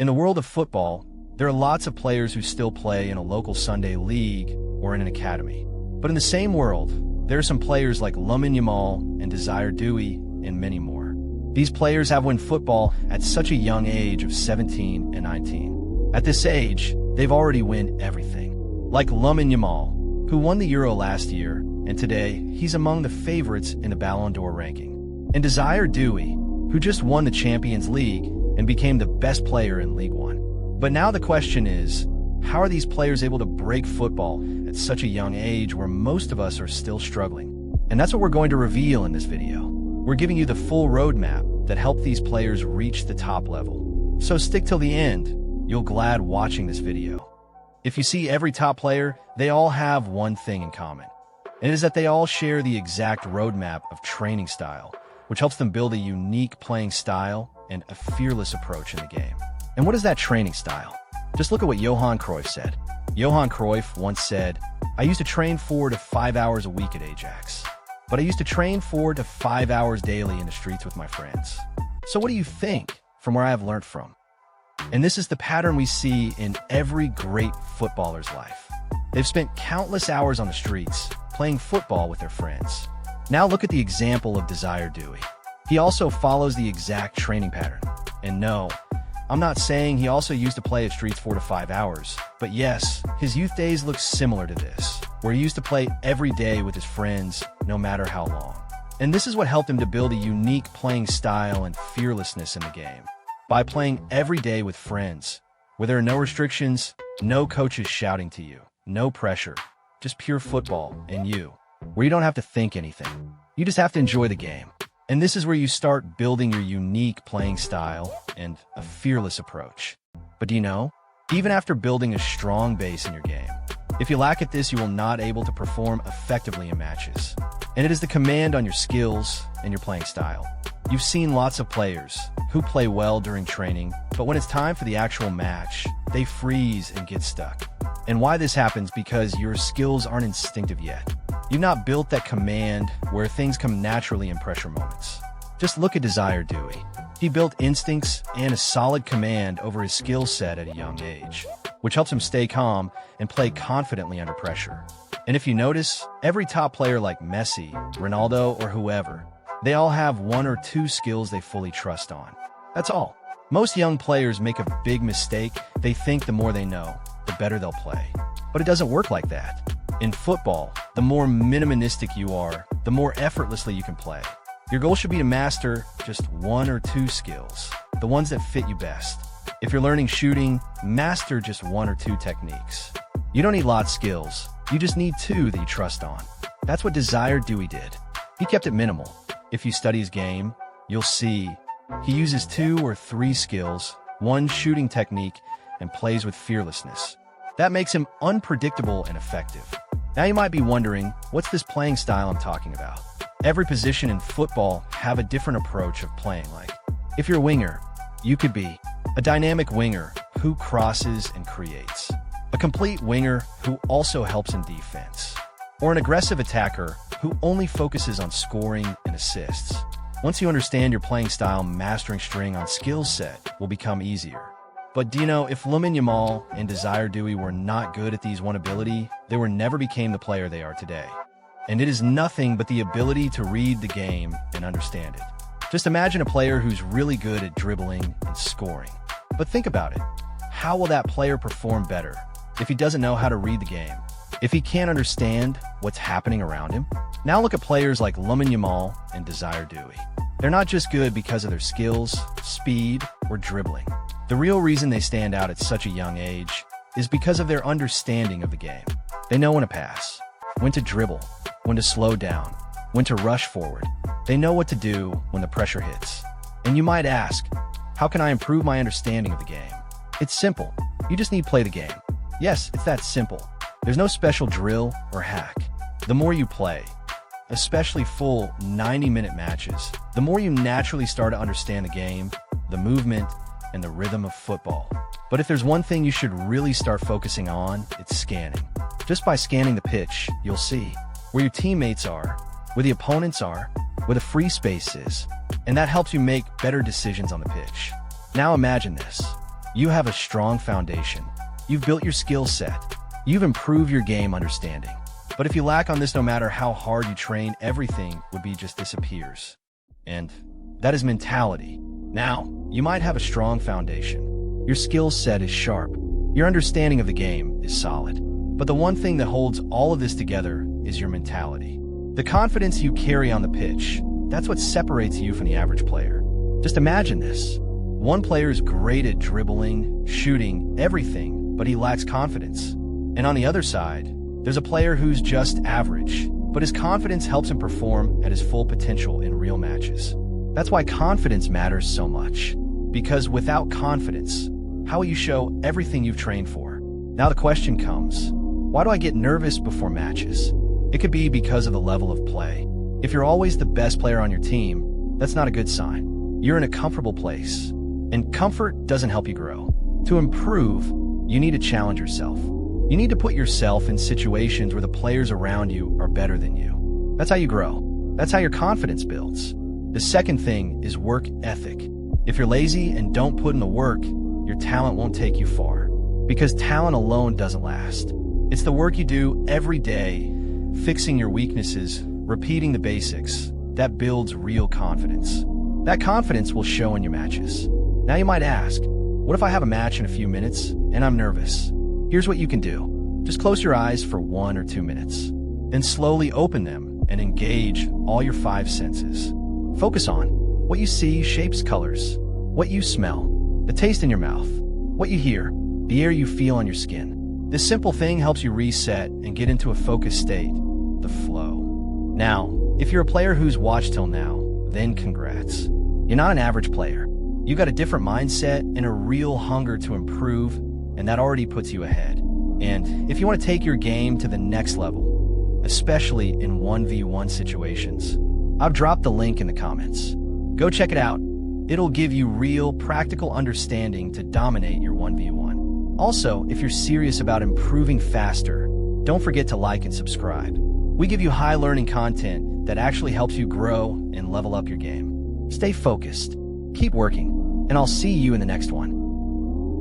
In the world of football, there are lots of players who still play in a local Sunday league or in an academy. But in the same world, there are some players like Lummen and Desire doue and many more. These players have won football at such a young age of 17 and 19. At this age, they've already won everything. Like Lummen, who won the Euro last year, and today he's among the favorites in the Ballon d'Or ranking. And Desire doue, who just won the Champions League and became the best player in League One. But now the question is, how are these players able to break football at such a young age where most of us are still struggling? And that's what we're going to reveal in this video. We're giving you the full roadmap that helped these players reach the top level. So stick till the end. You'll glad watching this video. If you see every top player, they all have one thing in common. And it is that they all share the exact roadmap of training style, which helps them build a unique playing style and a fearless approach in the game. And what is that training style? Just look at what Johan Cruyff said. Johan Cruyff once said, "I used to train 4 to 5 hours a week at Ajax, but I used to train 4 to 5 hours daily in the streets with my friends." So what do you think from where I have learned from? And this is the pattern we see in every great footballer's life. They've spent countless hours on the streets, playing football with their friends. Now look at the example of Desire doue. He also follows the exact training pattern. And no, I'm not saying he also used to play at streets 4 to 5 hours. But yes, his youth days look similar to this, where he used to play every day with his friends, no matter how long. And this is what helped him to build a unique playing style and fearlessness in the game. By playing every day with friends, where there are no restrictions, no coaches shouting to you, no pressure, just pure football and you, where you don't have to think anything. You just have to enjoy the game. And this is where you start building your unique playing style and a fearless approach. But do you know, even after building a strong base in your game, if you lack at this, you will not able to perform effectively in matches. And it is the command on your skills and your playing style. You've seen lots of players who play well during training, but when it's time for the actual match, they freeze and get stuck. And why this happens because your skills aren't instinctive yet. You've not built that command where things come naturally in pressure moments. Just look at Desire doue. He built instincts and a solid command over his skill set at a young age, which helps him stay calm and play confidently under pressure. And if you notice, every top player like Messi, Ronaldo, or whoever, they all have 1 or 2 skills they fully trust on. That's all. Most young players make a big mistake. They think the more they know, the better they'll play. But it doesn't work like that. In football, the more minimalistic you are, the more effortlessly you can play. Your goal should be to master just 1 or 2 skills, the ones that fit you best. If you're learning shooting, master just 1 or 2 techniques. You don't need lots of skills, you just need 2 that you trust on. That's what Desire doue did. He kept it minimal. If you study his game, you'll see he uses 2 or 3 skills, 1 shooting technique, and plays with fearlessness. That makes him unpredictable and effective. Now you might be wondering, what's this playing style I'm talking about? Every position in football have a different approach of playing. Like, if you're a winger, you could be a dynamic winger who crosses and creates, a complete winger who also helps in defense, or an aggressive attacker who only focuses on scoring and assists. Once you understand your playing style, mastering string on skill set will become easier. But do you know, if Lummen and Desire doue were not good at these one ability, they were never became the player they are today. And it is nothing but the ability to read the game and understand it. Just imagine a player who's really good at dribbling and scoring. But think about it. How will that player perform better if he doesn't know how to read the game? If he can't understand what's happening around him? Now look at players like Lummen and Desire doue. They're not just good because of their skills, speed, or dribbling. The real reason they stand out at such a young age is because of their understanding of the game. They know when to pass, when to dribble, when to slow down, when to rush forward. They know what to do when the pressure hits. And you might ask, how can I improve my understanding of the game? It's simple. You just need to play the game. Yes, it's that simple. There's no special drill or hack. The more you play, especially full 90-minute matches, the more you naturally start to understand the game, the movement, and the rhythm of football. But if there's one thing you should really start focusing on, it's scanning. Just by scanning the pitch, you'll see where your teammates are, where the opponents are, where the free space is, and that helps you make better decisions on the pitch. Now imagine this. you have a strong foundation. You've built your skill set. You've improved your game understanding. But if you lack on this, no matter how hard you train, everything would be just disappears. And that is mentality. Now, you might have a strong foundation. Your skill set is sharp. Your understanding of the game is solid. But the one thing that holds all of this together is your mentality. The confidence you carry on the pitch, that's what separates you from the average player. Just imagine this. One player is great at dribbling, shooting, everything, but he lacks confidence. And on the other side, there's a player who's just average, but his confidence helps him perform at his full potential in real matches. That's why confidence matters so much. Because without confidence, how will you show everything you've trained for? Now the question comes, why do I get nervous before matches? It could be because of the level of play. If you're always the best player on your team, that's not a good sign. You're in a comfortable place, and comfort doesn't help you grow. To improve, you need to challenge yourself. You need to put yourself in situations where the players around you are better than you. That's how you grow. That's how your confidence builds. The second thing is work ethic. If you're lazy and don't put in the work, your talent won't take you far. Because talent alone doesn't last. It's the work you do every day, fixing your weaknesses, repeating the basics, that builds real confidence. That confidence will show in your matches. Now you might ask, what if I have a match in a few minutes and I'm nervous? Here's what you can do. Just close your eyes for 1 or 2 minutes. Then slowly open them and engage all your 5 senses. Focus on what you see, shapes, colors, what you smell, the taste in your mouth, what you hear, the air you feel on your skin. This simple thing helps you reset and get into a focused state, the flow. Now, if you're a player who's watched till now, then congrats. You're not an average player. You've got a different mindset and a real hunger to improve, and that already puts you ahead. And if you want to take your game to the next level, especially in 1v1 situations, I've dropped the link in the comments. Go check it out. It'll give you real, practical understanding to dominate your 1v1. Also, if you're serious about improving faster, don't forget to like and subscribe. We give you high-learning content that actually helps you grow and level up your game. Stay focused, keep working, and I'll see you in the next one.